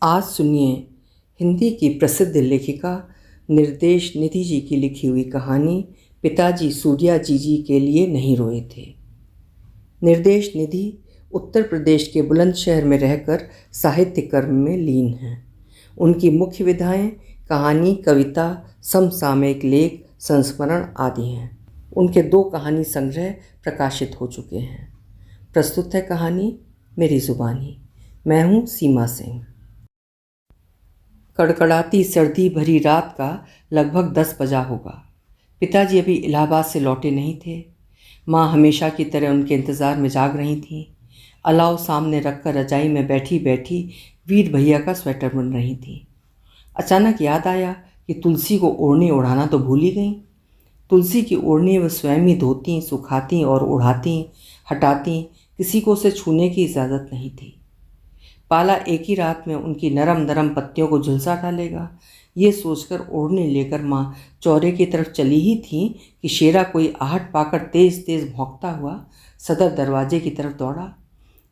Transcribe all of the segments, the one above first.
आज सुनिए हिंदी की प्रसिद्ध लेखिका निर्देश निधि जी की लिखी हुई कहानी पिताजी सूर्या जी के लिए नहीं रोए थे। निर्देश निधि उत्तर प्रदेश के बुलंदशहर में रहकर साहित्य कर्म में लीन हैं। उनकी मुख्य विधाएं कहानी, कविता, समसामयिक लेख, संस्मरण आदि हैं। उनके 2 कहानी संग्रह प्रकाशित हो चुके हैं। प्रस्तुत है कहानी मेरी जुबानी। मैं हूँ सीमा सिंह। कड़कड़ाती सर्दी भरी रात का लगभग 10 बजा होगा। पिताजी अभी इलाहाबाद से लौटे नहीं थे। माँ हमेशा की तरह उनके इंतज़ार में जाग रही थीं। अलाव सामने रखकर रजाई में बैठी बैठी वीर भैया का स्वेटर बुन रही थीं। अचानक याद आया कि तुलसी को ओढ़नी ओढ़ाना तो भूल ही गई। तुलसी की ओढ़नी वह स्वयं ही धोती, सुखाती और ओढ़ाती, हटाती, किसी को उसे छूने की इजाज़त नहीं थी। पाला एक ही रात में उनकी नरम नरम पत्तियों को झुलसा डालेगा, ये सोचकर ओढ़ने लेकर माँ चौरे की तरफ चली ही थी कि शेरा कोई आहट पाकर तेज तेज भौंकता हुआ सदर दरवाजे की तरफ दौड़ा,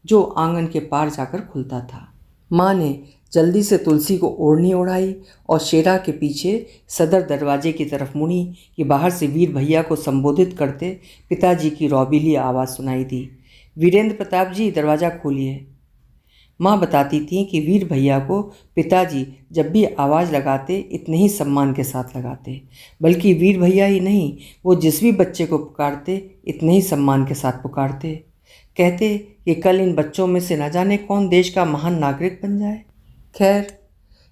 जो आंगन के पार जाकर खुलता था। माँ ने जल्दी से तुलसी को ओढ़नी ओढ़ाई और शेरा के पीछे सदर दरवाजे की तरफ मुड़ी कि बाहर से वीर भैया को संबोधित करते पिताजी की रौबीली आवाज़ सुनाई दी, वीरेंद्र प्रताप जी, दरवाज़ा खोलिए। माँ बताती थी कि वीर भैया को पिताजी जब भी आवाज़ लगाते इतने ही सम्मान के साथ लगाते, बल्कि वीर भैया ही नहीं, वो जिस भी बच्चे को पुकारते इतने ही सम्मान के साथ पुकारते। कहते कि कल इन बच्चों में से न जाने कौन देश का महान नागरिक बन जाए। खैर,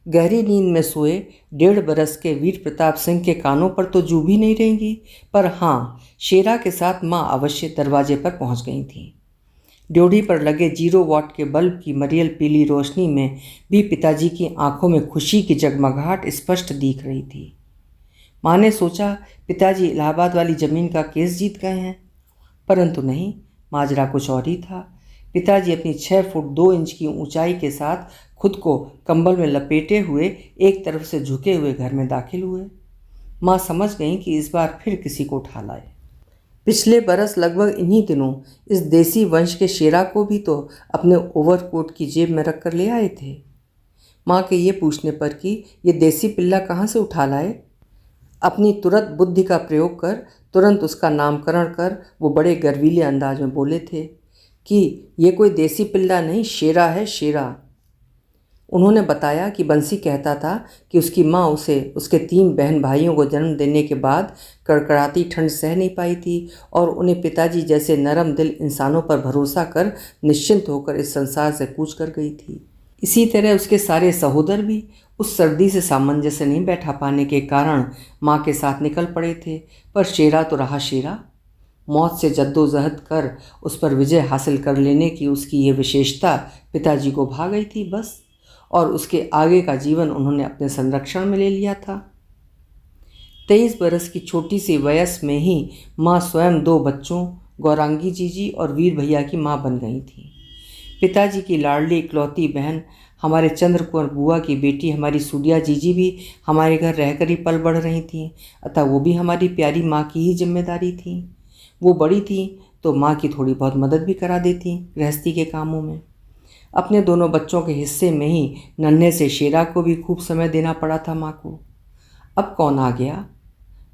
गहरी नींद में सोए 1.5 बरस के वीर प्रताप सिंह के कानों पर तो जू भी नहीं रहेंगी, पर हाँ, शेरा के साथ माँ अवश्य दरवाजे पर पहुँच गई थी। ड्योढ़ी पर लगे 0 वाट के बल्ब की मरियल पीली रोशनी में भी पिताजी की आंखों में खुशी की जगमगाहट स्पष्ट दिख रही थी। माँ ने सोचा पिताजी इलाहाबाद वाली ज़मीन का केस जीत गए हैं, परंतु नहीं, माजरा कुछ और ही था। पिताजी अपनी 6 फुट 2 इंच की ऊंचाई के साथ खुद को कंबल में लपेटे हुए एक तरफ से झुके हुए घर में दाखिल हुए। माँ समझ गई कि इस बार फिर किसी को उठा लाए। पिछले बरस लगभग इन्हीं दिनों इस देसी वंश के शेरा को भी तो अपने ओवरकोट की जेब में रख कर ले आए थे। माँ के ये पूछने पर कि ये देसी पिल्ला कहाँ से उठा लाए, अपनी तुरंत बुद्धि का प्रयोग कर तुरंत उसका नामकरण कर वो बड़े गर्वीले अंदाज में बोले थे कि ये कोई देसी पिल्ला नहीं, शेरा है, शेरा। उन्होंने बताया कि बंसी कहता था कि उसकी माँ उसे उसके 3 बहन भाइयों को जन्म देने के बाद कड़कड़ाती ठंड सह नहीं पाई थी और उन्हें पिताजी जैसे नरम दिल इंसानों पर भरोसा कर निश्चिंत होकर इस संसार से कूच कर गई थी। इसी तरह उसके सारे सहोदर भी उस सर्दी से सामंजस्य नहीं बैठा पाने के कारण माँ के साथ निकल पड़े थे, पर शेरा तो रहा शेरा। मौत से जद्दोजहद कर उस पर विजय हासिल कर लेने की उसकी ये विशेषता पिताजी को भा गई थी बस, और उसके आगे का जीवन उन्होंने अपने संरक्षण में ले लिया था। 23 बरस की छोटी सी वयस में ही माँ स्वयं 2 बच्चों गौरांगी जीजी और वीर भैया की माँ बन गई थी। पिताजी की लाडली इकलौती बहन हमारे चंद्र कुंवर बुआ की बेटी हमारी सूर्या जीजी भी हमारे घर रहकर ही पल बढ़ रही थी, अतः वो भी हमारी प्यारी माँ की ही जिम्मेदारी थी। वो बड़ी थी तो माँ की थोड़ी बहुत मदद भी करा देती गृहस्थी के कामों में। अपने दोनों बच्चों के हिस्से में ही नन्हे से शेरा को भी खूब समय देना पड़ा था माँ को। अब कौन आ गया,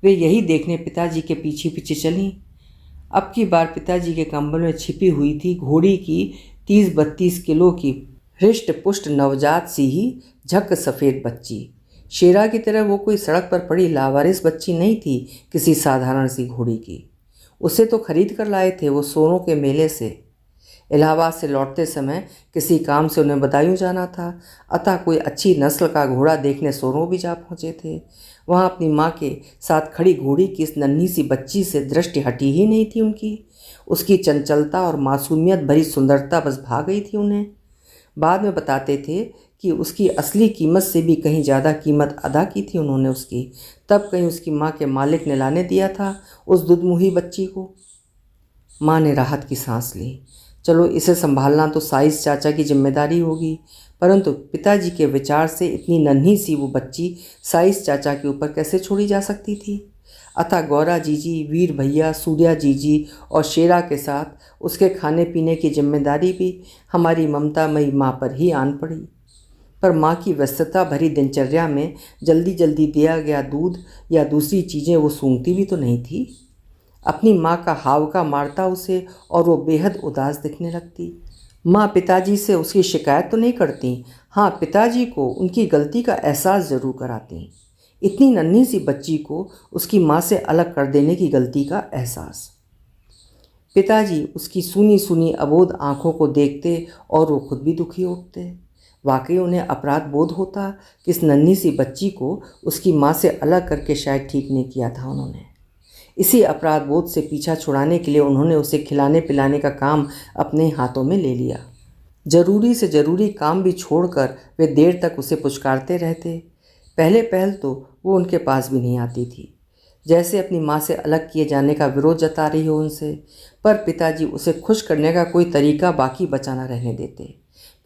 वे यही देखने पिताजी के पीछे पीछे चलीं। अब की बार पिताजी के कंबल में छिपी हुई थी घोड़ी की 30-32 किलो की हृष्ट पुष्ट नवजात सी ही झक सफ़ेद बच्ची। शेरा की तरह वो कोई सड़क पर पड़ी लावारिस बच्ची नहीं थी, किसी साधारण सी घोड़ी की। उसे तो खरीद कर लाए थे वो सोनों के मेले से। इलाहाबाद से लौटते समय किसी काम से उन्हें बदायूं जाना था, अतः कोई अच्छी नस्ल का घोड़ा देखने सोनों भी जा पहुँचे थे। वहाँ अपनी माँ के साथ खड़ी घोड़ी की इस नन्ही सी बच्ची से दृष्टि हटी ही नहीं थी उनकी। उसकी चंचलता और मासूमियत भरी सुंदरता बस भा गई थी उन्हें। बाद में बताते थे कि उसकी असली कीमत से भी कहीं ज़्यादा कीमत अदा की थी उन्होंने उसकी, तब कहीं उसकी माँ के मालिक ने लाने दिया था उस दुधमुही बच्ची को। माँ ने राहत की सांस ली। चलो, इसे संभालना तो साइस चाचा की जिम्मेदारी होगी, परंतु पिताजी के विचार से इतनी नन्ही सी वो बच्ची साइस चाचा के ऊपर कैसे छोड़ी जा सकती थी। अतः गौरा जीजी, वीर भैया, सूर्या जीजी और शेरा के साथ उसके खाने पीने की जिम्मेदारी भी हमारी ममतामयी माँ पर ही आन पड़ी। पर माँ की व्यस्तता भरी दिनचर्या में जल्दी जल्दी दिया गया दूध या दूसरी चीज़ें वो सूंघती भी तो नहीं थी। अपनी माँ का हावका मारता उसे और वो बेहद उदास दिखने लगती। माँ पिताजी से उसकी शिकायत तो नहीं करती, हाँ पिताजी को उनकी गलती का एहसास ज़रूर कराती। इतनी नन्ही सी बच्ची को उसकी माँ से अलग कर देने की गलती का एहसास। पिताजी उसकी सूनी सूनी अबोध आंखों को देखते और वो खुद भी दुखी उठते। वाकई उन्हें अपराध बोध होता कि इस नन्ही सी बच्ची को उसकी माँ से अलग करके शायद ठीक नहीं किया था उन्होंने। इसी अपराध बोध से पीछा छुड़ाने के लिए उन्होंने उसे खिलाने पिलाने का काम अपने हाथों में ले लिया। ज़रूरी से ज़रूरी काम भी छोड़कर वे देर तक उसे पुचकारते रहते। पहले पहल तो वो उनके पास भी नहीं आती थी, जैसे अपनी माँ से अलग किए जाने का विरोध जता रही हो उनसे। पर पिताजी उसे खुश करने का कोई तरीका बाकी बचा न रहने देते।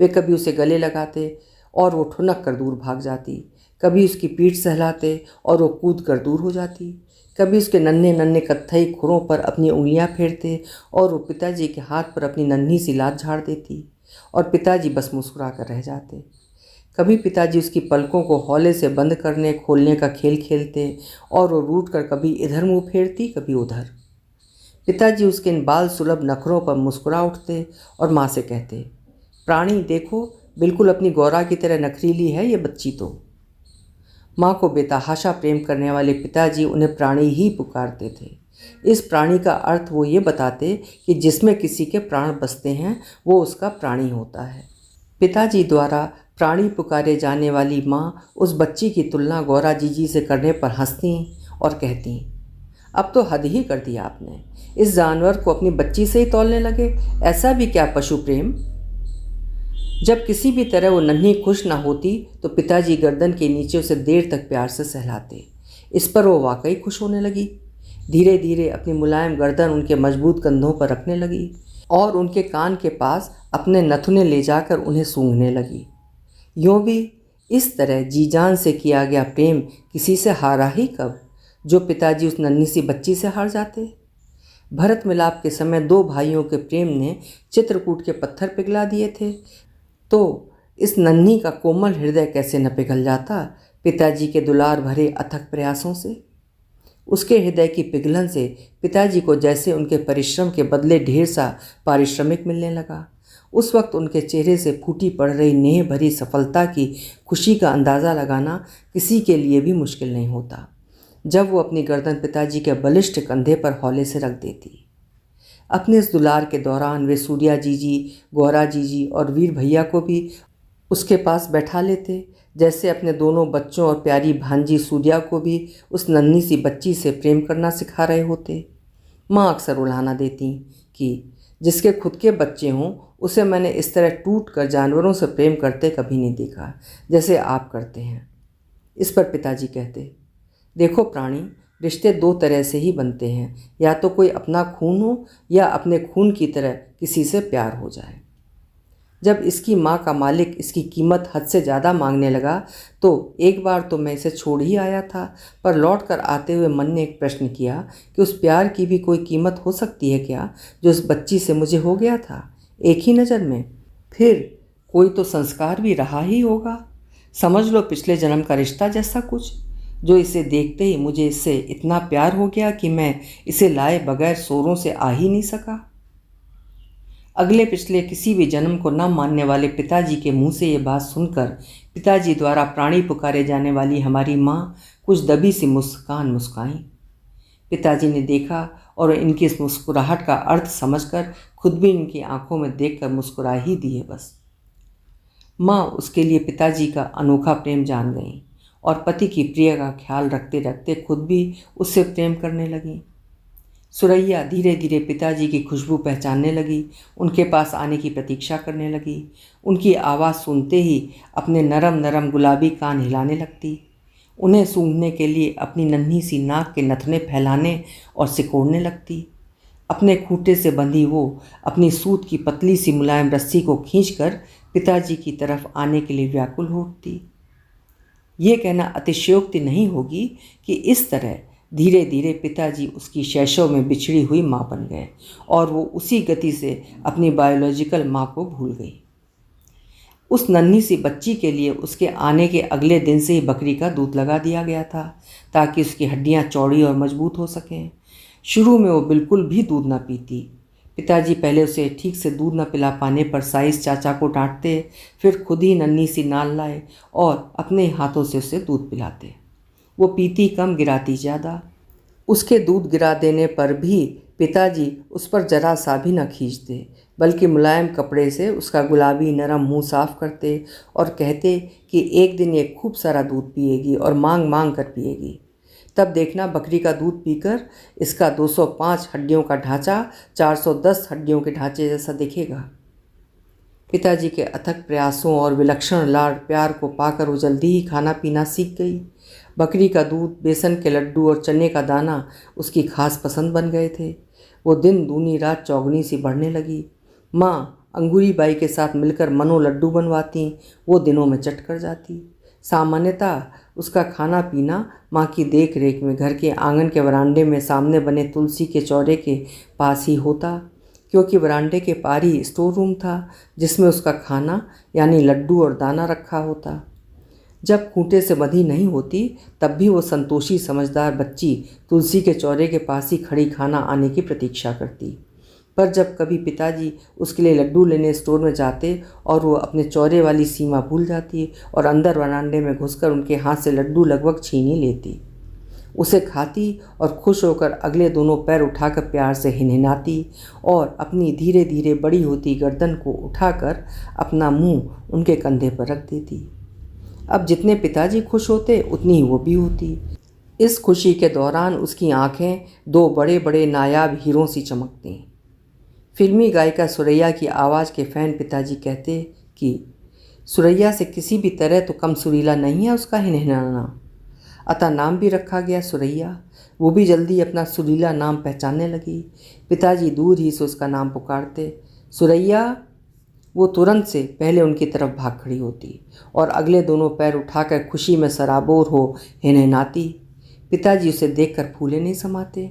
वे कभी उसे गले लगाते और वो ठुनक कर दूर भाग जाती, कभी उसकी पीठ सहलाते और वो कूद कर दूर हो जाती, कभी उसके नन्हे नन्हे कत्थई खुरों पर अपनी उंगलियां फेरते और वो पिताजी के हाथ पर अपनी नन्ही सी लात झाड़ देती और पिताजी बस मुस्कुरा कर रह जाते। कभी पिताजी उसकी पलकों को हौले से बंद करने खोलने का खेल खेलते और वो रूठ कर कभी इधर मुंह फेरती कभी उधर। पिताजी उसके इन बाल सुलभ नखरों पर मुस्कुरा उठते और माँ से कहते, प्राणी देखो, बिल्कुल अपनी गौरा की तरह नखरीली है ये बच्ची तो। माँ को बेतहाशा प्रेम करने वाले पिताजी उन्हें प्राणी ही पुकारते थे। इस प्राणी का अर्थ वो ये बताते कि जिसमें किसी के प्राण बसते हैं वो उसका प्राणी होता है। पिताजी द्वारा प्राणी पुकारे जाने वाली माँ उस बच्ची की तुलना गौरा जीजी से करने पर हंसती और कहती, अब तो हद ही कर दिया आपने, इस जानवर को अपनी बच्ची से ही तौलने लगे, ऐसा भी क्या पशु प्रेम। जब किसी भी तरह वो नन्ही खुश ना होती तो पिताजी गर्दन के नीचे उसे देर तक प्यार से सहलाते। इस पर वो वाकई खुश होने लगी। धीरे धीरे अपनी मुलायम गर्दन उनके मजबूत कंधों पर रखने लगी और उनके कान के पास अपने नथुने ले जाकर उन्हें सूंघने लगी। यूँ भी इस तरह जी जान से किया गया प्रेम किसी से हारा ही कब, जो पिताजी उस नन्ही सी बच्ची से हार जाते। भरत मिलाप के समय दो भाइयों के प्रेम ने चित्रकूट के पत्थर पिघला दिए थे, तो इस नन्ही का कोमल हृदय कैसे न पिघल जाता पिताजी के दुलार भरे अथक प्रयासों से। उसके हृदय की पिघलन से पिताजी को जैसे उनके परिश्रम के बदले ढेर सा पारिश्रमिक मिलने लगा। उस वक्त उनके चेहरे से फूटी पड़ रही नेह भरी सफलता की खुशी का अंदाज़ा लगाना किसी के लिए भी मुश्किल नहीं होता, जब वो अपनी गर्दन पिताजी के बलिष्ठ कंधे पर हौले से रख देती। अपने इस दुलार के दौरान वे सूर्या जीजी, गौरा जीजी और वीर भैया को भी उसके पास बैठा लेते, जैसे अपने दोनों बच्चों और प्यारी भांजी सूर्या को भी उस नन्ही सी बच्ची से प्रेम करना सिखा रहे होते। माँ अक्सर उल्हाना देती कि जिसके खुद के बच्चे हों उसे मैंने इस तरह टूट कर जानवरों से प्रेम करते कभी नहीं देखा जैसे आप करते हैं। इस पर पिताजी कहते, देखो प्राणी, रिश्ते दो तरह से ही बनते हैं, या तो कोई अपना खून हो या अपने खून की तरह किसी से प्यार हो जाए। जब इसकी माँ का मालिक इसकी कीमत हद से ज़्यादा मांगने लगा तो एक बार तो मैं इसे छोड़ ही आया था, पर लौट कर आते हुए मन ने एक प्रश्न किया कि उस प्यार की भी कोई कीमत हो सकती है क्या जो उस बच्ची से मुझे हो गया था एक ही नज़र में। फिर कोई तो संस्कार भी रहा ही होगा, समझ लो पिछले जन्म का रिश्ता जैसा कुछ, जो इसे देखते ही मुझे इससे इतना प्यार हो गया कि मैं इसे लाए बगैर सोरों से आ ही नहीं सका। अगले पिछले किसी भी जन्म को न मानने वाले पिताजी के मुंह से ये बात सुनकर पिताजी द्वारा प्राणी पुकारे जाने वाली हमारी माँ कुछ दबी सी मुस्कान मुस्काई। पिताजी ने देखा और इनकी इस मुस्कुराहट का अर्थ समझकर खुद भी इनकी आंखों में देखकर मुस्कुरा ही दिए बस। माँ उसके लिए पिताजी का अनोखा प्रेम जान गई और पति की प्रिय का ख्याल रखते रखते खुद भी उससे प्रेम करने लगी। सुरैया धीरे धीरे पिताजी की खुशबू पहचानने लगी, उनके पास आने की प्रतीक्षा करने लगी। उनकी आवाज़ सुनते ही अपने नरम नरम गुलाबी कान हिलाने लगती, उन्हें सूंघने के लिए अपनी नन्ही सी नाक के नथने फैलाने और सिकोड़ने लगती। अपने खूंटे से बंधी वो अपनी सूत की पतली सी मुलायम रस्सी को खींचकर पिताजी की तरफ आने के लिए व्याकुल हो उठती। ये कहना अतिशयोक्ति नहीं होगी कि इस तरह धीरे धीरे पिताजी उसकी शैशव में बिछड़ी हुई माँ बन गए और वो उसी गति से अपनी बायोलॉजिकल माँ को भूल गई। उस नन्ही सी बच्ची के लिए उसके आने के अगले दिन से ही बकरी का दूध लगा दिया गया था ताकि उसकी हड्डियां चौड़ी और मजबूत हो सकें। शुरू में वो बिल्कुल भी दूध न पीती। पिताजी पहले उसे ठीक से दूध न पिला पाने पर साइस चाचा को डांटते, फिर खुद ही नन्ही सी नाल लाए और अपने हाथों से उसे दूध पिलाते। वो पीती कम, गिराती ज़्यादा। उसके दूध गिरा देने पर भी पिताजी उस पर जरा सा भी न खींचते, बल्कि मुलायम कपड़े से उसका गुलाबी नरम मुंह साफ करते और कहते कि एक दिन ये खूब सारा दूध पिएगी और मांग मांग कर पिएगी। तब देखना बकरी का दूध पीकर इसका 205 हड्डियों का ढांचा 410 हड्डियों के ढांचे जैसा दिखेगा। पिताजी के अथक प्रयासों और विलक्षण लाड़ प्यार को पाकर वो जल्दी ही खाना पीना सीख गई। बकरी का दूध, बेसन के लड्डू और चने का दाना उसकी खास पसंद बन गए थे। वो दिन दूनी रात चौगनी सी बढ़ने लगी। माँ अंगूरी बाई के साथ मिलकर मनो लड्डू बनवाती, वो दिनों में चट कर जाती। सामान्यतः उसका खाना पीना माँ की देख रेख में घर के आंगन के वरांडे में सामने बने तुलसी के चौरे के पास ही होता, क्योंकि वरांडे के पार ही स्टोर रूम था जिसमें उसका खाना यानी लड्डू और दाना रखा होता। जब खूंटे से बंधी नहीं होती तब भी वो संतोषी समझदार बच्ची तुलसी के चौरे के पास ही खड़ी खाना आने की प्रतीक्षा करती। पर जब कभी पिताजी उसके लिए लड्डू लेने स्टोर में जाते और वो अपने चौरे वाली सीमा भूल जाती और अंदर वरांडे में घुसकर उनके हाथ से लड्डू लगभग छीन ही लेती। उसे खाती और खुश होकर अगले दोनों पैर उठाकर प्यार से हिनहिनाती और अपनी धीरे धीरे बड़ी होती गर्दन को उठाकर अपना मुंह उनके कंधे पर रख देती। अब जितने पिताजी खुश होते उतनी ही वो भी होती। इस खुशी के दौरान उसकी आंखें दो बड़े बड़े नायाब हीरों सी चमकतीं। फिल्मी गायिका सुरैया की आवाज़ के फ़ैन पिताजी कहते कि सुरैया से किसी भी तरह तो कम सुरीला नहीं है उसका हिनहिनाना, अतः नाम भी रखा गया सुरैया। वो भी जल्दी अपना सुरीला नाम पहचानने लगी। पिताजी दूर ही से उसका नाम पुकारते, सुरैया। वो तुरंत से पहले उनकी तरफ भाग खड़ी होती और अगले दोनों पैर उठाकर खुशी में सराबोर हो हिनहिनाती। पिताजी उसे देखकर फूले नहीं समाते।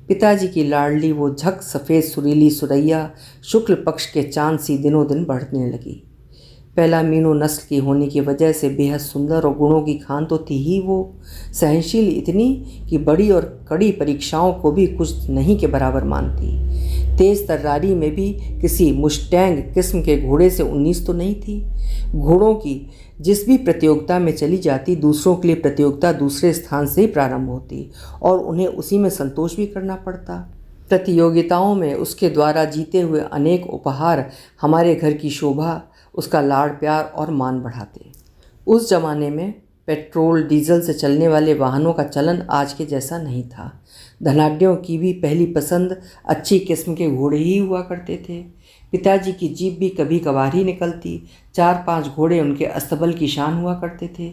पिताजी की लाडली वो झक सफ़ेद सुरीली सुरैया शुक्ल पक्ष के चांद सी दिनों दिन बढ़ने लगी। पहला मीनू नस्ल की होने की वजह से बेहद सुंदर और गुणों की खान तो थी ही वो, सहनशील इतनी कि बड़ी और कड़ी परीक्षाओं को भी कुछ नहीं के बराबर मानती। तेज तर्रारी में भी किसी मुस्टैंग किस्म के घोड़े से 19 तो नहीं थी। घोड़ों की जिस भी प्रतियोगिता में चली जाती दूसरों के लिए प्रतियोगिता दूसरे स्थान से ही प्रारंभ होती और उन्हें उसी में संतोष भी करना पड़ता। प्रतियोगिताओं में उसके द्वारा जीते हुए अनेक उपहार हमारे घर की शोभा, उसका लाड़ प्यार और मान बढ़ाते। उस जमाने में पेट्रोल डीजल से चलने वाले वाहनों का चलन आज के जैसा नहीं था। धनाढ्यों की भी पहली पसंद अच्छी किस्म के घोड़े ही हुआ करते थे। पिताजी की जीप भी कभी कभार ही निकलती। 4-5 घोड़े उनके अस्तबल की शान हुआ करते थे।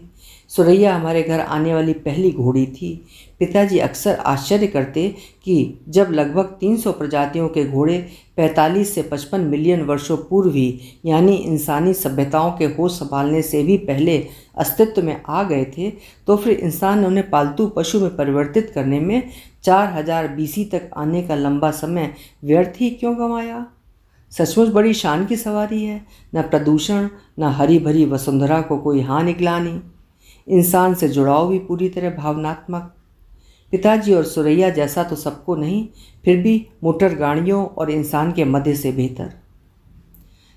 सुरैया हमारे घर आने वाली पहली घोड़ी थी। पिताजी अक्सर आश्चर्य करते कि जब लगभग 300 प्रजातियों के घोड़े 45 से 55 मिलियन वर्षों पूर्व ही यानी इंसानी सभ्यताओं के होश संभालने से भी पहले अस्तित्व में आ गए थे, तो फिर इंसान ने उन्हें पालतू पशु में परिवर्तित करने में 4000 BC तक आने का लंबा समय व्यर्थ ही क्यों गंवाया। सचमुच बड़ी शान की सवारी है। न प्रदूषण, न हरी भरी वसुंधरा को कोई हानि ग्लानि, इंसान से जुड़ाव भी पूरी तरह भावनात्मक। पिताजी और सुरैया जैसा तो सबको नहीं, फिर भी मोटर गाड़ियों और इंसान के मध्य से बेहतर।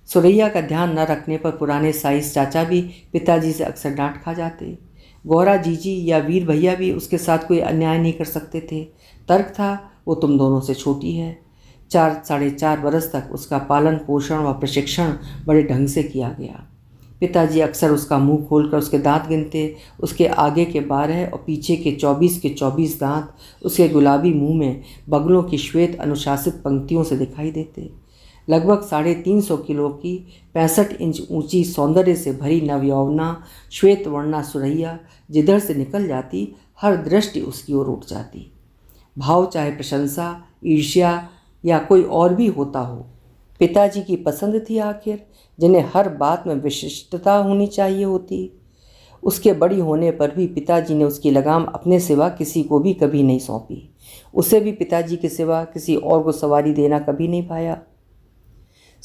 सुरैया का ध्यान न रखने पर पुराने साइस चाचा भी पिताजी से अक्सर डांट खा जाते। गौरा जीजी या वीर भैया भी उसके साथ कोई अन्याय नहीं कर सकते थे। तर्क था वो तुम दोनों से छोटी है। 4-4.5 बरस तक उसका पालन पोषण व प्रशिक्षण बड़े ढंग से किया गया। पिताजी अक्सर उसका मुंह खोलकर उसके दांत गिनते। उसके आगे के 12 और पीछे के 24 दांत उसके गुलाबी मुंह में बगलों की श्वेत अनुशासित पंक्तियों से दिखाई देते। लगभग 350 किलो की 65 इंच ऊंची सौंदर्य से भरी नवयौवना श्वेत वर्णा सुरैया जिधर से निकल जाती हर दृष्टि उसकी ओर उठ जाती। भाव चाहे प्रशंसा, ईर्ष्या या कोई और भी होता हो, पिताजी की पसंद थी आखिर, जिन्हें हर बात में विशिष्टता होनी चाहिए होती। उसके बड़ी होने पर भी पिताजी ने उसकी लगाम अपने सिवा किसी को भी कभी नहीं सौंपी। उसे भी पिताजी के सिवा किसी और को सवारी देना कभी नहीं पाया।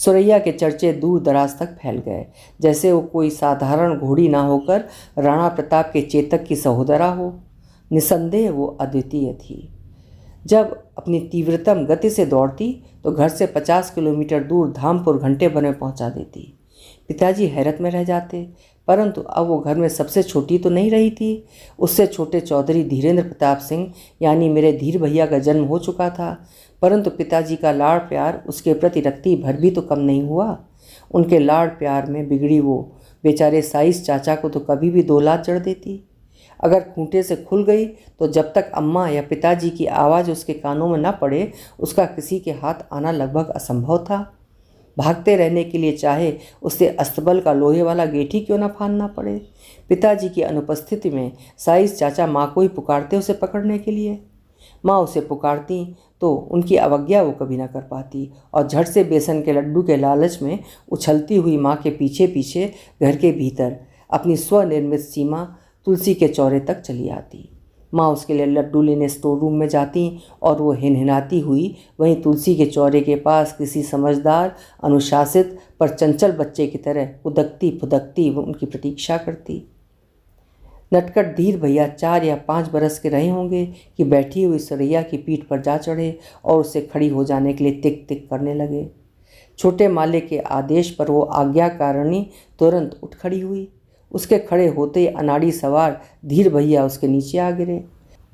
सुरैया के चर्चे दूर दराज तक फैल गए, जैसे वो कोई साधारण घोड़ी ना होकर राणा प्रताप के चेतक की सहोदरा हो। निसंदेह वो अद्वितीय थी। जब अपनी तीव्रतम गति से दौड़ती तो घर से 50 किलोमीटर दूर धामपुर घंटे भर में पहुंचा देती। पिताजी हैरत में रह जाते, परंतु अब वो घर में सबसे छोटी तो नहीं रही थी। उससे छोटे चौधरी धीरेन्द्र प्रताप सिंह यानी मेरे धीर भैया का जन्म हो चुका था, परंतु पिताजी का लाड़ प्यार उसके प्रति रत्ती भर भी तो कम नहीं हुआ। उनके लाड़ प्यार में बिगड़ी वो बेचारे साइस चाचा को तो कभी भी 2 लात जड़ देती। अगर खूंटे से खुल गई तो जब तक अम्मा या पिताजी की आवाज़ उसके कानों में न पड़े उसका किसी के हाथ आना लगभग असंभव था। भागते रहने के लिए चाहे उससे अस्तबल का लोहे वाला गेट ही क्यों न फाड़ना पड़े। पिताजी की अनुपस्थिति में साइस चाचा माँ को ही पुकारते उसे पकड़ने के लिए। माँ उसे पुकारती तो उनकी अवज्ञा वो कभी ना कर पाती और झट से बेसन के लड्डू के लालच में उछलती हुई माँ के पीछे पीछे घर के भीतर अपनी स्वनिर्मित सीमा तुलसी के चौरे तक चली आती। माँ उसके लिए लड्डू लेने स्टोर रूम में जाती और वो हिनहिनाती हुई वहीं तुलसी के चौरे के पास किसी समझदार, अनुशासित पर चंचल बच्चे की तरह उदकती फुदकती उनकी प्रतीक्षा करती। नटखट धीर भैया 4 या 5 बरस के रहे होंगे कि बैठी हुई सुरैया की पीठ पर जा चढ़े और उससे खड़ी हो जाने के लिए तिक तिक करने लगे। छोटे माले के आदेश पर वो आज्ञाकारिणी तुरंत उठ खड़ी हुई। उसके खड़े होते ही अनाड़ी सवार धीर भैया उसके नीचे आ गिरे।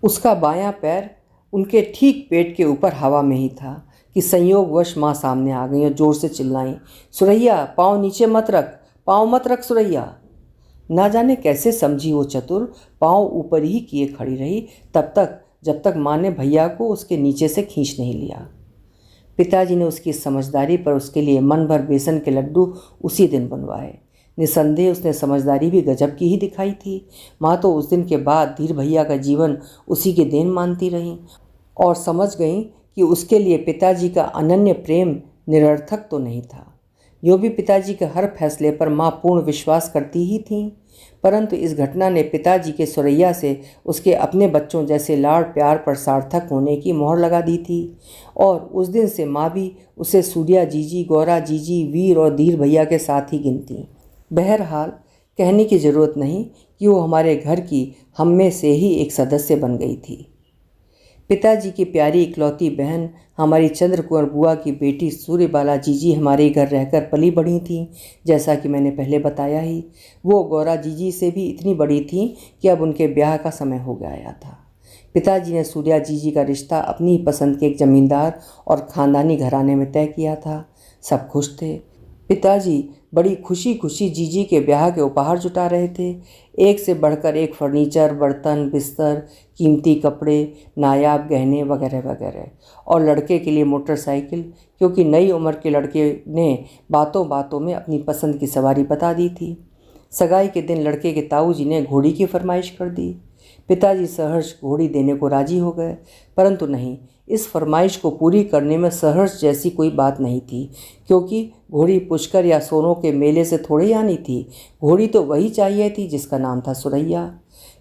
उसका बायां पैर उनके ठीक पेट के ऊपर हवा में ही था कि संयोगवश माँ सामने आ गई और जोर से चिल्लाई, सुरैया पाँव नीचे मत रख, पाँव मत रख सुरैया। ना जाने कैसे समझी वो चतुर पाँव ऊपर ही किए खड़ी रही तब तक जब तक माँ ने भैया को उसके नीचे से खींच नहीं लिया। पिताजी ने उसकी समझदारी पर उसके लिए मन भर बेसन के लड्डू उसी दिन बनवाए। निसंदेह उसने समझदारी भी गजब की ही दिखाई थी। माँ तो उस दिन के बाद धीर भैया का जीवन उसी के देन मानती रही और समझ गई कि उसके लिए पिताजी का अनन्य प्रेम निरर्थक तो नहीं था। यो भी पिताजी के हर फैसले पर माँ पूर्ण विश्वास करती ही थी, परंतु इस घटना ने पिताजी के सुरैया से उसके अपने बच्चों जैसे लाड़ प्यार पर सार्थक होने की मोहर लगा दी थी और उस दिन से माँ भी उसे सूर्या जीजी, गौरा जीजी, वीर और धीर भैया के साथ ही गिनती। बहरहाल कहने की ज़रूरत नहीं कि वो हमारे घर की हम में से ही एक सदस्य बन गई थी। पिताजी की प्यारी इकलौती बहन हमारी चंद्रकुंवर बुआ की बेटी सूर्यबाला जीजी हमारे घर रहकर पली बढ़ी थी। जैसा कि मैंने पहले बताया ही, वो गौरा जीजी से भी इतनी बड़ी थी कि अब उनके ब्याह का समय हो गया था। पिताजी ने सूर्या जीजी का रिश्ता अपनी ही पसंद के एक जमींदार और ख़ानदानी घराने में तय किया था। सब खुश थे। पिताजी बड़ी खुशी खुशी जीजी के ब्याह के उपहार जुटा रहे थे। एक से बढ़कर एक फर्नीचर, बर्तन, बिस्तर, कीमती कपड़े, नायाब गहने वगैरह वगैरह, और लड़के के लिए मोटरसाइकिल, क्योंकि नई उम्र के लड़के ने बातों बातों में अपनी पसंद की सवारी बता दी थी। सगाई के दिन लड़के के ताऊ जी ने घोड़ी की फरमाइश कर दी। पिताजी सहर्ष घोड़ी देने को राजी हो गए, परंतु नहीं, इस फरमाइश को पूरी करने में सहर्ष जैसी कोई बात नहीं थी, क्योंकि घोड़ी पुष्कर या सोनों के मेले से थोड़ी आनी थी। घोड़ी तो वही चाहिए थी जिसका नाम था सुरैया,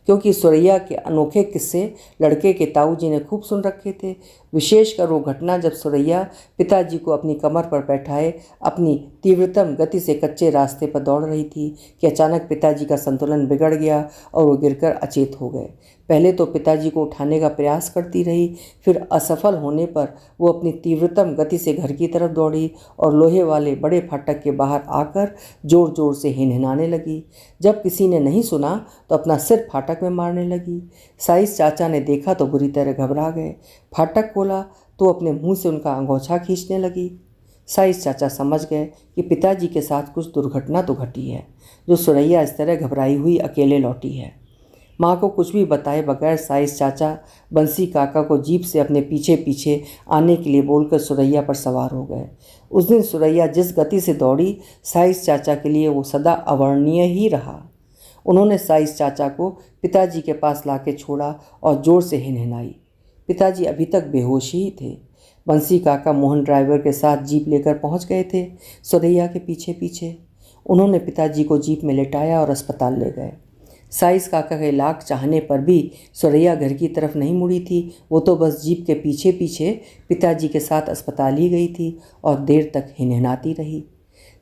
क्योंकि सुरैया के अनोखे किस्से लड़के के ताऊ जी ने खूब सुन रखे थे। विशेषकर वो घटना जब सुरैया पिताजी को अपनी कमर पर बैठाए अपनी तीव्रतम गति से कच्चे रास्ते पर दौड़ रही थी कि अचानक पिताजी का संतुलन बिगड़ गया और वो गिरकर अचेत हो गए। पहले तो पिताजी को उठाने का प्रयास करती रही, फिर असफल होने पर वो अपनी तीव्रतम गति से घर की तरफ दौड़ी और लोहे वाले बड़े फाटक के बाहर आकर जोर जोर से हिनहिनाने लगी। जब किसी ने नहीं सुना तो अपना सिर फाटक में मारने लगी। साइस चाचा ने देखा तो बुरी तरह घबरा गए। फाटक खोला तो अपने मुंह से उनका अंगोछा खींचने लगी। साइस चाचा समझ गए कि पिताजी के साथ कुछ दुर्घटना तो घटी है, जो सुरैया इस तरह घबराई हुई अकेले लौटी है। माँ को कुछ भी बताए बगैर साइस चाचा बंसी काका को जीप से अपने पीछे पीछे आने के लिए बोलकर सुरैया पर सवार हो गए। उस दिन सुरैया जिस गति से दौड़ी, साइस चाचा के लिए वो सदा अवर्णनीय ही रहा। उन्होंने साइस चाचा को पिताजी के पास लाके छोड़ा और जोर से हिनहिनाई। पिताजी अभी तक बेहोश ही थे। बंसी काका मोहन ड्राइवर के साथ जीप लेकर पहुंच गए थे सुरैया के पीछे पीछे। उन्होंने पिताजी को जीप में लेटाया और अस्पताल ले गए। साइस काका के लाख चाहने पर भी सुरैया घर की तरफ नहीं मुड़ी थी। वो तो बस जीप के पीछे पीछे पिताजी के साथ अस्पताल ही गई थी और देर तक हिनहिनाती रही।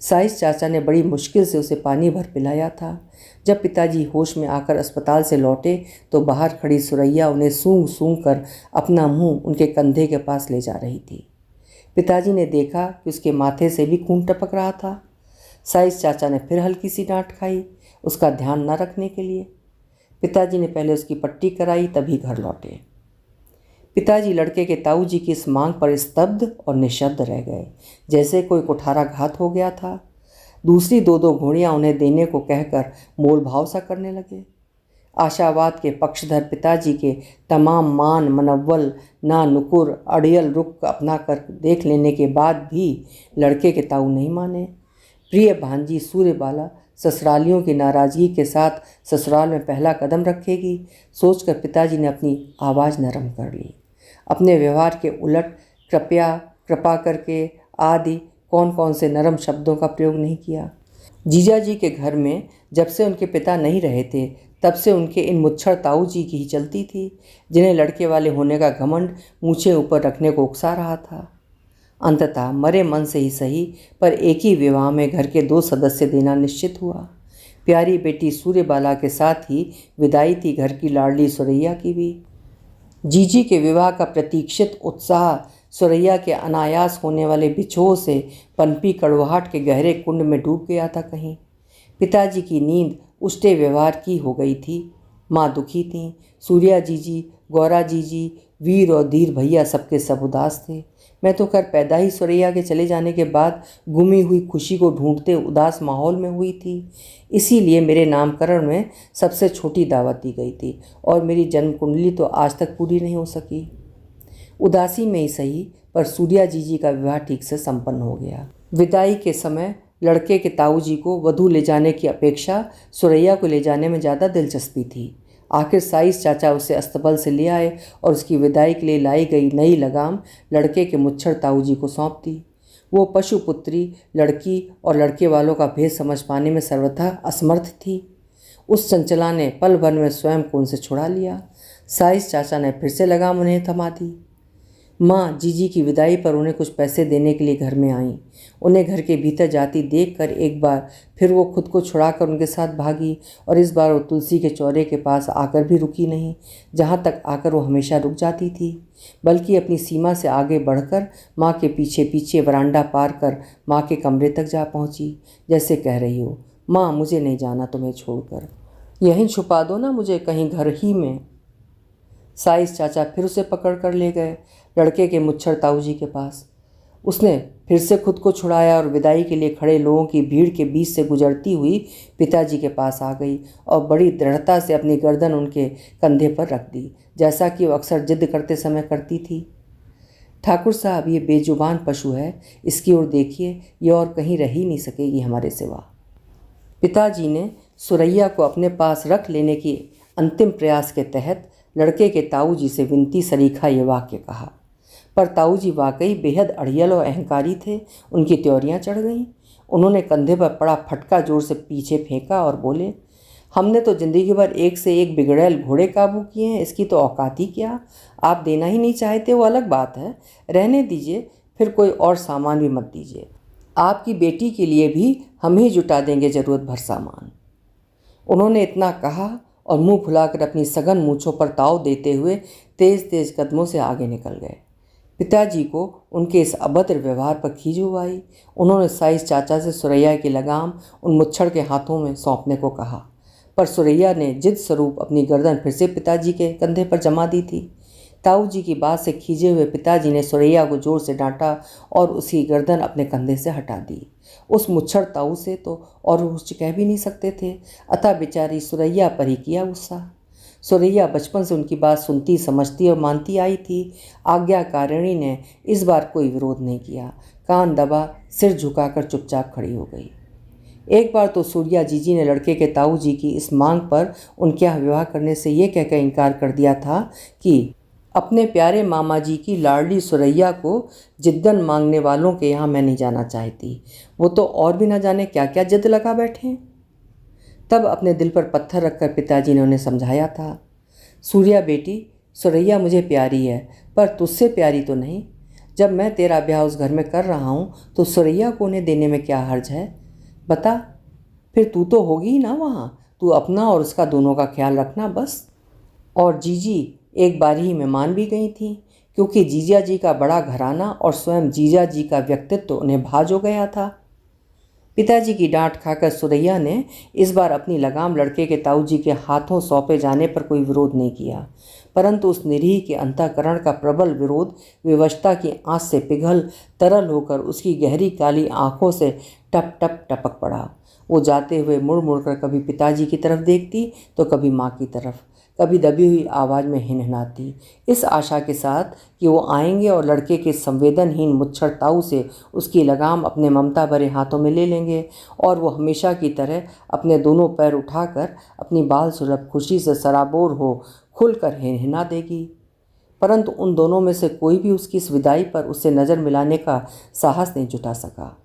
साइस चाचा ने बड़ी मुश्किल से उसे पानी भर पिलाया था। जब पिताजी होश में आकर अस्पताल से लौटे तो बाहर खड़ी सुरैया उन्हें सूंघ सूंघ कर अपना मुंह उनके कंधे के पास ले जा रही थी। पिताजी ने देखा कि उसके माथे से भी खून टपक रहा था। साइस चाचा ने फिर हल्की सी डांट खाई उसका ध्यान न रखने के लिए। पिताजी ने पहले उसकी पट्टी कराई तभी घर लौटे। पिताजी लड़के के ताऊ जी की इस मांग पर स्तब्ध और निशब्द रह गए, जैसे कोई कुठाराघात हो गया था। दूसरी दो दो घोड़ियां उन्हें देने को कहकर मोल भाव सा करने लगे। आशावाद के पक्षधर पिताजी के तमाम मान मनव्वल ना नुकुर अड़ियल रुख अपना कर देख लेने के बाद भी लड़के के ताऊ नहीं माने। प्रिय भांजी सूर्यबाला ससुरालियों की नाराज़गी के साथ ससुराल में पहला कदम रखेगी, सोचकर पिताजी ने अपनी आवाज़ नरम कर ली। अपने व्यवहार के उलट कृपया, कृपा करके आदि कौन कौन से नरम शब्दों का प्रयोग नहीं किया। जीजा जी के घर में जब से उनके पिता नहीं रहे थे तब से उनके इन मुच्छर ताऊ जी की ही चलती थी, जिन्हें लड़के वाले होने का घमंड मूछे ऊपर रखने को उकसा रहा था। अंततः मरे मन से ही सही पर एक ही विवाह में घर के 2 सदस्य देना निश्चित हुआ। प्यारी बेटी सूर्यबाला के साथ ही विदाई थी घर की लाडली सुरैया की भी। जीजी के विवाह का प्रतीक्षित उत्साह सुरैया के अनायास होने वाले बिछोह से पनपी कड़वाहट के गहरे कुंड में डूब गया था कहीं। पिताजी की नींद उष्टे व्यवहार की हो गई थी। माँ दुखी थीं। सूर्या जीजी, गौरा जीजी, वीर और धीर भैया सबके सब उदास थे। मैं तो खैर पैदा ही सुरैया के चले जाने के बाद गुमी हुई खुशी को ढूंढते उदास माहौल में हुई थी। इसीलिए मेरे नामकरण में सबसे छोटी दावत दी गई थी और मेरी जन्म कुंडली तो आज तक पूरी नहीं हो सकी। उदासी में ही सही पर सूर्या जीजी का विवाह ठीक से संपन्न हो गया। विदाई के समय लड़के के ताऊ जी को वधू ले जाने की अपेक्षा सुरैया को ले जाने में ज़्यादा दिलचस्पी थी। आखिर साइस चाचा उसे अस्तबल से ले आए और उसकी विदाई के लिए लाई गई नई लगाम लड़के के मुच्छर ताऊ जी को सौंप दी। वो पशुपुत्री लड़की और लड़के वालों का भेद समझ पाने में सर्वथा असमर्थ थी। उस चंचला ने पल भर में स्वयं को उनसे छुड़ा लिया। साइस चाचा ने फिर से लगाम उन्हें थमा दी। माँ जीजी की विदाई पर उन्हें कुछ पैसे देने के लिए घर में आईं। उन्हें घर के भीतर जाती देखकर एक बार फिर वो खुद को छुड़ाकर उनके साथ भागी और इस बार वो तुलसी के चौरे के पास आकर भी रुकी नहीं, जहाँ तक आकर वो हमेशा रुक जाती थी, बल्कि अपनी सीमा से आगे बढ़कर माँ के पीछे पीछे वरांडा पार कर माँ के कमरे तक जा पहुँची, जैसे कह रही हो, माँ मुझे नहीं जाना तुम्हें छोड़कर, यहीं छुपा दो ना मुझे कहीं घर ही में। साइस चाचा फिर उसे पकड़ कर ले गए लड़के के मुच्छर ताऊ जी के पास। उसने फिर से खुद को छुड़ाया और विदाई के लिए खड़े लोगों की भीड़ के बीच से गुजरती हुई पिताजी के पास आ गई और बड़ी दृढ़ता से अपनी गर्दन उनके कंधे पर रख दी, जैसा कि वो अक्सर जिद करते समय करती थी। ठाकुर साहब, ये बेजुबान पशु है, इसकी ओर देखिए, ये और कहीं रह ही नहीं सकेगी हमारे सिवा। पिताजी ने सुरैया को अपने पास रख लेने की अंतिम प्रयास के तहत लड़के के ताऊ जी से विनती सरीखा ये वाक्य कहा, पर ताऊ जी वाकई बेहद अड़ियल और अहंकारी थे। उनकी त्योरियां चढ़ गईं। उन्होंने कंधे पर पड़ा फटका जोर से पीछे फेंका और बोले, हमने तो ज़िंदगी भर एक से एक बिगड़ैल घोड़े काबू किए हैं, इसकी तो औकात ही क्या। आप देना ही नहीं चाहते वो अलग बात है, रहने दीजिए, फिर कोई और सामान भी मत दीजिए। आपकी बेटी के लिए भी हम ही जुटा देंगे ज़रूरत भर सामान। उन्होंने इतना कहा और मुंह फुलाकर अपनी सघन मूँछों पर ताव देते हुए तेज़ तेज़ कदमों से आगे निकल गए। पिताजी को उनके इस अभद्र व्यवहार पर खींचू आई। उन्होंने साइस चाचा से सुरैया की लगाम उन मुच्छड़ के हाथों में सौंपने को कहा, पर सुरैया ने जिद स्वरूप अपनी गर्दन फिर से पिताजी के कंधे पर जमा दी थी। ताऊ जी की बात से खींचे हुए पिताजी ने सुरैया को जोर से डांटा और उसकी गर्दन अपने कंधे से हटा दी। उस मुच्छड़ ताऊ से तो और कुछ कह भी नहीं सकते थे, अतः बेचारी सुरैया पर ही किया गुस्सा। सुरैया बचपन से उनकी बात सुनती, समझती और मानती आई थी। आज्ञाकारिणी ने इस बार कोई विरोध नहीं किया, कान दबा सिर झुकाकर चुपचाप खड़ी हो गई। एक बार तो सूर्या जीजी ने लड़के के ताऊ जी की इस मांग पर उनके यहाँ विवाह करने से ये कहकर इनकार कर दिया था कि अपने प्यारे मामा जी की लाडली सुरैया को जिद्दन मांगने वालों के यहाँ मैं नहीं जाना चाहती, वो तो और भी ना जाने क्या क्या जिद लगा बैठे हैं। तब अपने दिल पर पत्थर रखकर पिताजी ने उन्हें समझाया था, सूर्या बेटी, सुरैया मुझे प्यारी है, पर तुझसे प्यारी तो नहीं। जब मैं तेरा ब्याह उस घर में कर रहा हूँ तो सुरैया को उन्हें देने में क्या हर्ज है? बता, फिर तू तो होगी ही ना वहाँ। तू अपना और उसका दोनों का ख्याल रखना बस। और जीजी एक बार ही में मान भी गई थी, क्योंकि जीजा जी का बड़ा घराना और स्वयं जीजा जी का व्यक्तित्व तो उन्हें भाज हो गया था। पिताजी की डांट खाकर सुरैया ने इस बार अपनी लगाम लड़के के ताऊ जी के हाथों सौंपे जाने पर कोई विरोध नहीं किया, परंतु उस निरीह के अंतःकरण का प्रबल विरोध विवशता की आंच से पिघल तरल होकर उसकी गहरी काली आंखों से टप टप टपक पड़ा। वो जाते हुए मुड़ मुड़कर कभी पिताजी की तरफ देखती तो कभी माँ की तरफ, कभी दबी हुई आवाज़ में हिनहिनाती, इस आशा के साथ कि वो आएंगे और लड़के के संवेदनहीन मुच्छर ताऊ से उसकी लगाम अपने ममता भरे हाथों में ले लेंगे और वो हमेशा की तरह अपने दोनों पैर उठाकर अपनी बाल सुलभ खुशी से सराबोर हो खुलकर हिनहिना देगी। परंतु उन दोनों में से कोई भी उसकी इस विदाई पर उससे नज़र मिलाने का साहस नहीं जुटा सका।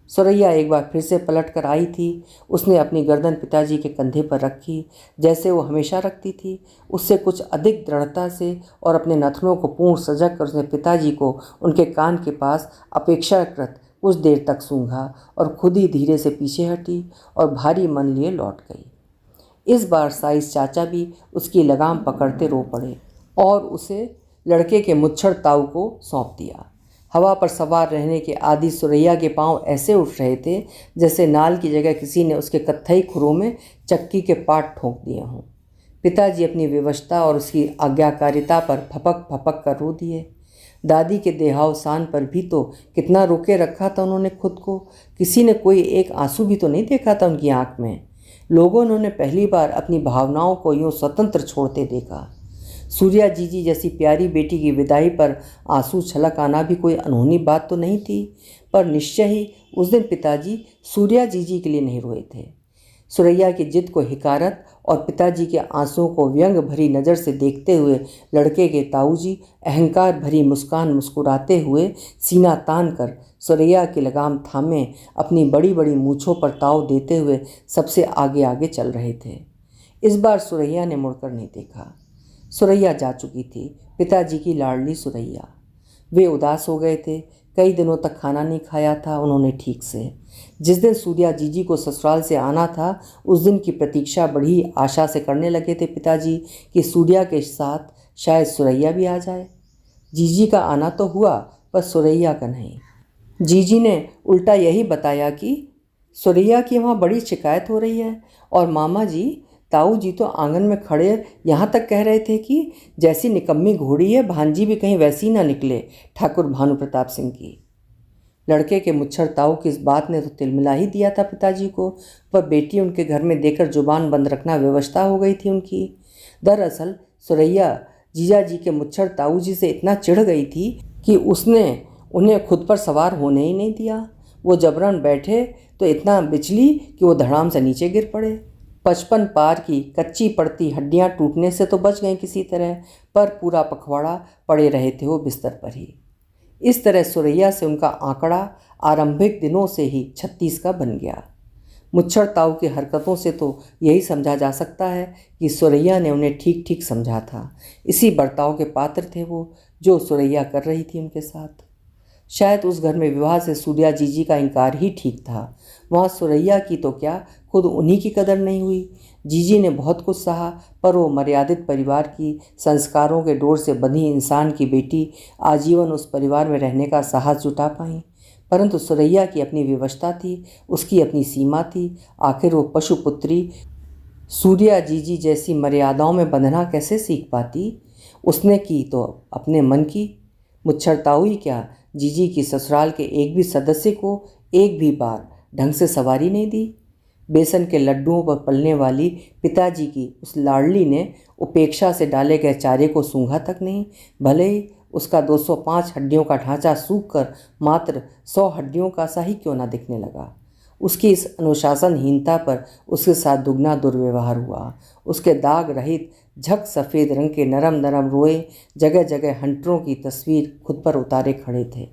सुरैया एक बार फिर से पलट कर आई थी। उसने अपनी गर्दन पिताजी के कंधे पर रखी, जैसे वो हमेशा रखती थी, उससे कुछ अधिक दृढ़ता से, और अपने नथनों को पूर्ण सजग कर उसने पिताजी को उनके कान के पास अपेक्षाकृत कुछ देर तक सूंघा और खुद ही धीरे से पीछे हटी और भारी मन लिए लौट गई। इस बार साइस चाचा भी उसकी लगाम पकड़ते रो पड़े और उसे लड़के के मुच्छर ताऊ को सौंप दिया। हवा पर सवार रहने के आदि सुरैया के पांव ऐसे उठ रहे थे जैसे नाल की जगह किसी ने उसके कत्थई खुरों में चक्की के पाट ठोंक दिए हों। पिताजी अपनी विवशता और उसकी आज्ञाकारिता पर फपक फपक कर रो दिए। दादी के देहावसान पर भी तो कितना रोके रखा था उन्होंने खुद को। किसी ने कोई एक आंसू भी तो नहीं देखा था उनकी आंख में। लोगों ने उन्हें पहली बार अपनी भावनाओं को यूं स्वतंत्र छोड़ते देखा। सूर्या जीजी जैसी प्यारी बेटी की विदाई पर आंसू छलक आना भी कोई अनहोनी बात तो नहीं थी, पर निश्चय ही उस दिन पिताजी सूर्या जीजी के लिए नहीं रोए थे। सुरैया की जिद को हिकारत और पिताजी के आंसुओं को व्यंग भरी नज़र से देखते हुए लड़के के ताऊजी अहंकार भरी मुस्कान मुस्कुराते हुए सीना तान कर सुरैया की लगाम थामे अपनी बड़ी बड़ी मूँछों पर ताव देते हुए सबसे आगे आगे चल रहे थे। इस बार सुरैया ने मुड़कर नहीं देखा। सुरैया जा चुकी थी, पिताजी की लाडली सुरैया। वे उदास हो गए थे। कई दिनों तक खाना नहीं खाया था उन्होंने ठीक से। जिस दिन सूर्या जीजी को ससुराल से आना था उस दिन की प्रतीक्षा बड़ी आशा से करने लगे थे पिताजी कि सूर्या के साथ शायद सुरैया भी आ जाए। जीजी का आना तो हुआ पर सुरैया का नहीं। जीजी ने उल्टा यही बताया कि सुरैया की वहाँ बड़ी शिकायत हो रही है, और मामा जी ताऊ जी तो आंगन में खड़े यहाँ तक कह रहे थे कि जैसी निकम्मी घोड़ी है भांजी भी कहीं वैसी ना निकले ठाकुर भानु प्रताप सिंह की। लड़के के मुच्छर ताऊ की इस बात ने तो तिलमिला ही दिया था पिताजी को, पर बेटी उनके घर में देकर जुबान बंद रखना व्यवस्था हो गई थी उनकी। दरअसल सुरैया जीजा जी के मुच्छर ताऊ जी से इतना चिढ़ गई थी कि उसने उन्हें खुद पर सवार होने ही नहीं दिया। वो जबरन बैठे तो इतना बिचली कि वो धड़ाम से नीचे गिर पड़े। 55 पार की कच्ची पड़ती हड्डियां टूटने से तो बच गईं किसी तरह, पर पूरा पखवाड़ा पड़े रहे थे वो बिस्तर पर ही। इस तरह सुरैया से उनका आंकड़ा आरंभिक दिनों से ही 36 का बन गया। मुच्छर ताऊ की हरकतों से तो यही समझा जा सकता है कि सुरैया ने उन्हें ठीक ठीक समझा था। इसी बर्ताव के पात्र थे वो जो सुरैया कर रही थी उनके साथ। शायद उस घर में विवाह से सूर्या जीजी का इनकार ही ठीक था। वहाँ सुरैया की तो क्या, खुद उन्हीं की कदर नहीं हुई। जीजी ने बहुत कुछ सहा, पर वो मर्यादित परिवार की संस्कारों के डोर से बंधी इंसान की बेटी आजीवन उस परिवार में रहने का साहस जुटा पाई। परंतु सुरैया की अपनी विवशता थी, उसकी अपनी सीमा थी। आखिर वो पशुपुत्री सूर्या जीजी जैसी मर्यादाओं में बंधना कैसे सीख पाती? उसने की तो अपने मन की। मुच्छर ताऊ ही क्या, जीजी की ससुराल के एक भी सदस्य को एक भी बार ढंग से सवारी नहीं दी। बेसन के लड्डुओं पर पलने वाली पिताजी की उस लाडली ने उपेक्षा से डाले गए चारे को सूंघा तक नहीं, भले ही उसका 205 हड्डियों का ढांचा सूख कर मात्र 100 हड्डियों का सा ही क्यों ना दिखने लगा। उसकी इस अनुशासनहीनता पर उसके साथ दुगना दुर्व्यवहार हुआ। उसके दाग रहित झक सफ़ेद रंग के नरम नरम रोए जगह जगह हंटरों की तस्वीर खुद पर उतारे खड़े थे।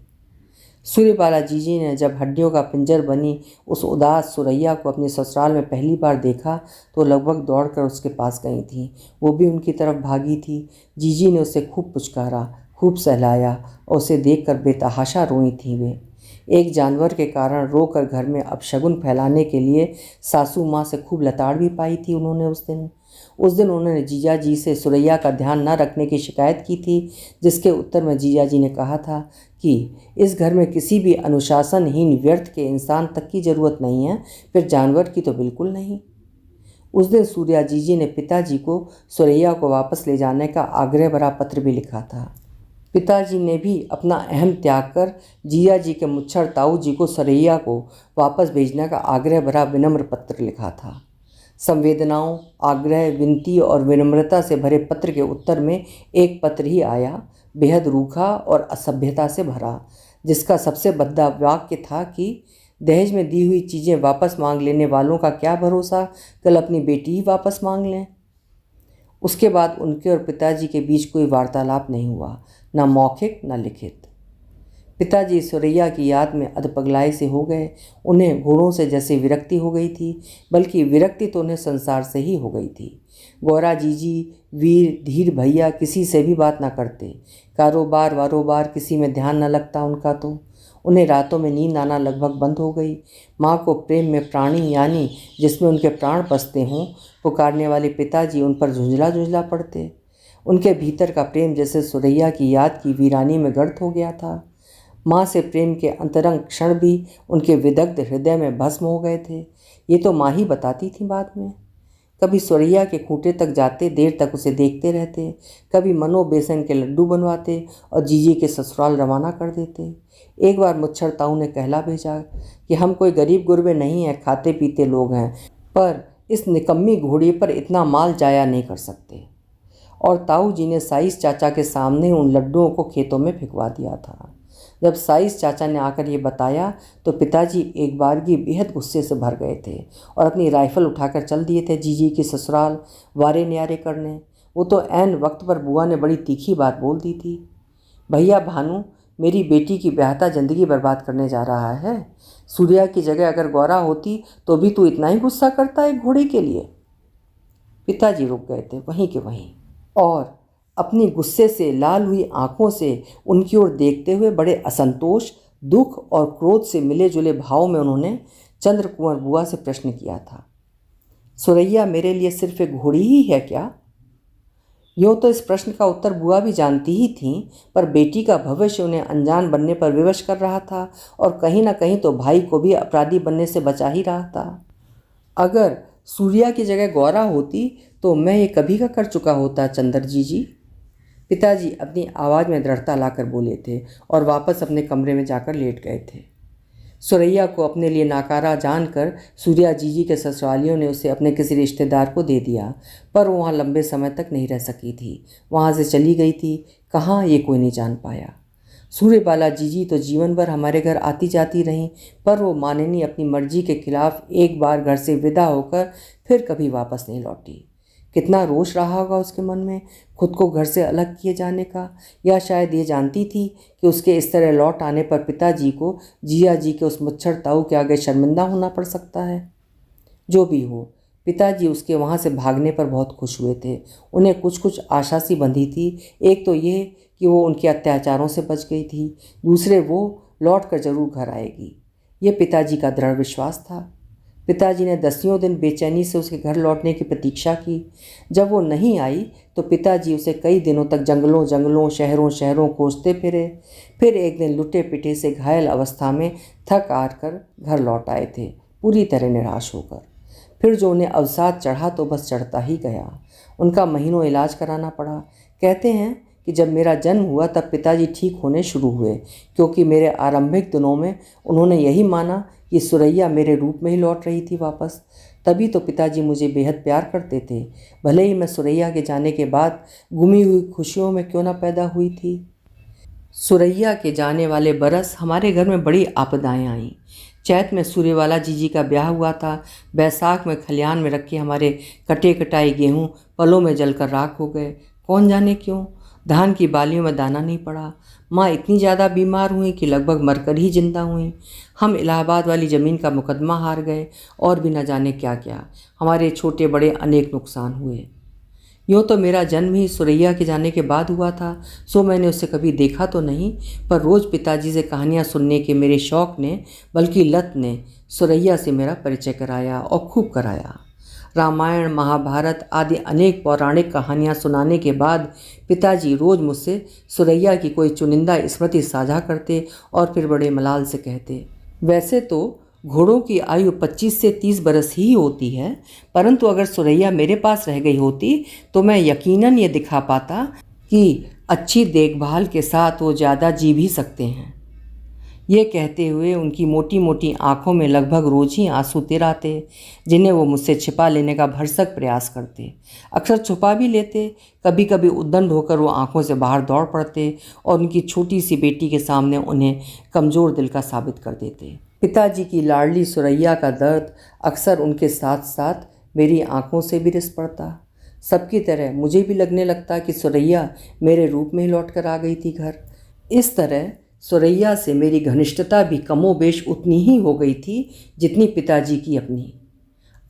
सूर्यबाला जीजी ने जब हड्डियों का पिंजर बनी उस उदास सुरैया को अपने ससुराल में पहली बार देखा तो लगभग दौड़कर उसके पास गई थीं। वो भी उनकी तरफ भागी थी। जीजी ने उसे खूब पुचकारा, खूब सहलाया और उसे देखकर बेतहाशा रोई थी वे। एक जानवर के कारण रोकर घर में अपशगुन फैलाने के लिए सासू माँ से खूब लताड़ भी पाई थी उन्होंने उस दिन उन्होंने जीजा जी से सुरैया का ध्यान न रखने की शिकायत की थी, जिसके उत्तर में जीजा जी ने कहा था कि इस घर में किसी भी अनुशासनहीन व्यर्थ के इंसान तक की ज़रूरत नहीं है, फिर जानवर की तो बिल्कुल नहीं। उस दिन सूर्या जीजी ने पिताजी को सुरैया को वापस ले जाने का आग्रह भरा पत्र भी लिखा था। पिताजी ने भी अपना अहम त्याग कर जीजा जी के मुच्छर ताऊ जी को सुरैया को वापस भेजने का आग्रह भरा विनम्र पत्र लिखा था। संवेदनाओं, आग्रह, विनती और विनम्रता से भरे पत्र के उत्तर में एक पत्र ही आया, बेहद रूखा और असभ्यता से भरा, जिसका सबसे भद्दा वाक्य था कि दहेज में दी हुई चीज़ें वापस मांग लेने वालों का क्या भरोसा, कल अपनी बेटी ही वापस मांग लें। उसके बाद उनके और पिताजी के बीच कोई वार्तालाप नहीं हुआ, न मौखिक न लिखित। पिताजी सुरैया की याद में अधपगलाए से हो गए। उन्हें घोड़ों से जैसे विरक्ति हो गई थी, बल्कि विरक्ति तो उन्हें संसार से ही हो गई थी। गौरा जीजी, वीर, धीर भैया किसी से भी बात ना करते। कारोबार वारोबार किसी में ध्यान न लगता उनका तो। उन्हें रातों में नींद आना लगभग बंद हो गई। माँ को प्रेम में प्राणी यानी जिसमें उनके प्राण बसते हों पुकारने वाले पिताजी उन पर झुंझला झुंझला पड़ते। उनके भीतर का प्रेम जैसे सुरैया की याद की वीरानी में गर्त हो गया था। माँ से प्रेम के अंतरंग क्षण भी उनके विदग्ध हृदय में भस्म हो गए थे। ये तो माँ ही बताती थी बाद में। कभी सुरैया के खूंटे तक जाते, देर तक उसे देखते रहते, कभी मनो बेसन के लड्डू बनवाते और जीजी के ससुराल रवाना कर देते। एक बार मुच्छर ताऊ ने कहला भेजा कि हम कोई गरीब गुरबे नहीं हैं, खाते पीते लोग हैं, पर इस निकम्मी घोड़ी पर इतना माल जाया नहीं कर सकते। और ताऊ जी ने साइस चाचा के सामने उन लड्डुओं को खेतों में फेंकवा दिया था। जब साइस चाचा ने आकर ये बताया तो पिताजी एक बारगी बेहद गुस्से से भर गए थे और अपनी राइफल उठाकर चल दिए थे जीजी के ससुराल वारे न्यारे करने। वो तो ऐन वक्त पर बुआ ने बड़ी तीखी बात बोल दी थी, भैया भानु मेरी बेटी की ब्याहता ज़िंदगी बर्बाद करने जा रहा है। सूर्या की जगह अगर गौरा होती तो भी तू इतना ही गुस्सा करता एक घोड़े के लिए। पिताजी रुक गए थे वहीं के वहीं और अपनी गुस्से से लाल हुई आंखों से उनकी ओर देखते हुए बड़े असंतोष, दुख और क्रोध से मिले जुले भाव में उन्होंने चंद्र कुंवर बुआ से प्रश्न किया था, सुरैया मेरे लिए सिर्फ एक घोड़ी ही है क्या? यूँ तो इस प्रश्न का उत्तर बुआ भी जानती ही थीं, पर बेटी का भविष्य उन्हें अनजान बनने पर विवश कर रहा था और कहीं ना कहीं तो भाई को भी अपराधी बनने से बचा ही रहा था। अगर सूर्या की जगह गौरा होती तो मैं ये कभी का कर चुका होता चंद्र जी। पिताजी अपनी आवाज़ में दृढ़ता लाकर बोले थे और वापस अपने कमरे में जाकर लेट गए थे। सुरैया को अपने लिए नाकारा जानकर सूर्या जीजी के ससुरालियों ने उसे अपने किसी रिश्तेदार को दे दिया, पर वो वहाँ लंबे समय तक नहीं रह सकी थी। वहाँ से चली गई थी कहाँ ये कोई नहीं जान पाया। सूर्यबाला जीजी तो जीवन भर हमारे घर आती जाती रहीं, पर वो मानिनी अपनी मर्जी के खिलाफ एक बार घर से विदा होकर फिर कभी वापस नहीं लौटी। कितना रोष रहा होगा उसके मन में खुद को घर से अलग किए जाने का, या शायद ये जानती थी कि उसके इस तरह लौट आने पर पिताजी को जिया जी के उस मच्छर ताऊ के आगे शर्मिंदा होना पड़ सकता है। जो भी हो, पिताजी उसके वहाँ से भागने पर बहुत खुश हुए थे। उन्हें कुछ कुछ आशा सी बंधी थी। एक तो ये कि वो उनके अत्याचारों से बच गई थी, दूसरे वो लौट कर जरूर घर आएगी। ये पिताजी का दृढ़ विश्वास था। पिताजी ने 10 दिन बेचैनी से उसके घर लौटने की प्रतीक्षा की। जब वो नहीं आई तो पिताजी उसे कई दिनों तक जंगलों जंगलों शहरों शहरों खोजते फिरे। फिर एक दिन लुटे पिटे से घायल अवस्था में थक हार कर घर लौट आए थे, पूरी तरह निराश होकर। फिर जो उन्हें अवसाद चढ़ा तो बस चढ़ता ही गया। उनका महीनों इलाज कराना पड़ा। कहते हैं कि जब मेरा जन्म हुआ तब पिताजी ठीक होने शुरू हुए, क्योंकि मेरे आरंभिक दिनों में उन्होंने यही माना कि सुरैया मेरे रूप में ही लौट रही थी वापस। तभी तो पिताजी मुझे बेहद प्यार करते थे, भले ही मैं सुरैया के जाने के बाद गुमी हुई खुशियों में क्यों ना पैदा हुई थी। सुरैया के जाने वाले बरस हमारे घर में बड़ी आपदाएं आईं। चैत में सूर्यवाला जीजी का ब्याह हुआ था। बैसाख में खलियान में रखे हमारे कटे कटाई गेहूँ पलों में जलकर राख हो गए। कौन जाने क्यों। धान की बालियों में दाना नहीं पड़ा। माँ इतनी ज़्यादा बीमार हुई कि लगभग मरकर ही जिंदा हुई। हम इलाहाबाद वाली ज़मीन का मुकदमा हार गए और भी न जाने क्या क्या। हमारे छोटे बड़े अनेक नुकसान हुए। यूँ तो मेरा जन्म ही सुरैया के जाने के बाद हुआ था, सो मैंने उसे कभी देखा तो नहीं, पर रोज़ पिताजी से कहानियाँ सुनने के मेरे शौक़ ने, बल्कि लत ने, सुरैया से मेरा परिचय कराया और खूब कराया। रामायण, महाभारत आदि अनेक पौराणिक कहानियाँ सुनाने के बाद पिताजी रोज़ मुझसे सुरैया की कोई चुनिंदा स्मृति साझा करते और फिर बड़े मलाल से कहते, वैसे तो घोड़ों की आयु 25 से 30 बरस ही होती है, परंतु अगर सुरैया मेरे पास रह गई होती तो मैं यकीनन ये दिखा पाता कि अच्छी देखभाल के साथ वो ज़्यादा जी भी सकते हैं। ये कहते हुए उनकी मोटी मोटी आँखों में लगभग रोज ही आंसू तिर आते, जिन्हें वो मुझसे छिपा लेने का भरसक प्रयास करते। अक्सर छुपा भी लेते, कभी कभी उद्दंड होकर वो आंखों से बाहर दौड़ पड़ते और उनकी छोटी सी बेटी के सामने उन्हें कमज़ोर दिल का साबित कर देते। पिताजी की लाडली सुरैया का दर्द अक्सर उनके साथ साथ मेरी आंखों से भी रिस पड़ता। सबकी तरह मुझे भी लगने लगता कि सुरैया मेरे रूप में ही लौट कर आ गई थी घर। इस तरह सुरैया से मेरी घनिष्ठता भी कमोबेश उतनी ही हो गई थी जितनी पिताजी की अपनी।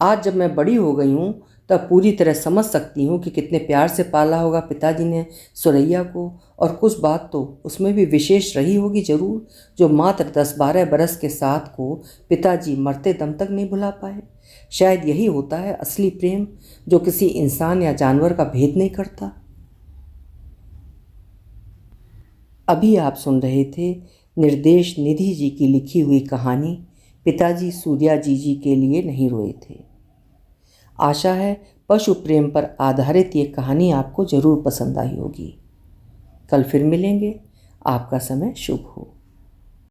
आज जब मैं बड़ी हो गई हूँ तब पूरी तरह समझ सकती हूँ कि कितने प्यार से पाला होगा पिताजी ने सुरैया को, और कुछ बात तो उसमें भी विशेष रही होगी ज़रूर, जो मात्र 10-12 बरस के साथ को पिताजी मरते दम तक नहीं भुला पाए। शायद यही होता है असली प्रेम, जो किसी इंसान या जानवर का भेद नहीं करता। अभी आप सुन रहे थे निर्देश निधि जी की लिखी हुई कहानी पिताजी सूर्या जी के लिए नहीं रोए थे। आशा है पशु प्रेम पर आधारित ये कहानी आपको ज़रूर पसंद आई होगी। कल फिर मिलेंगे। आपका समय शुभ हो।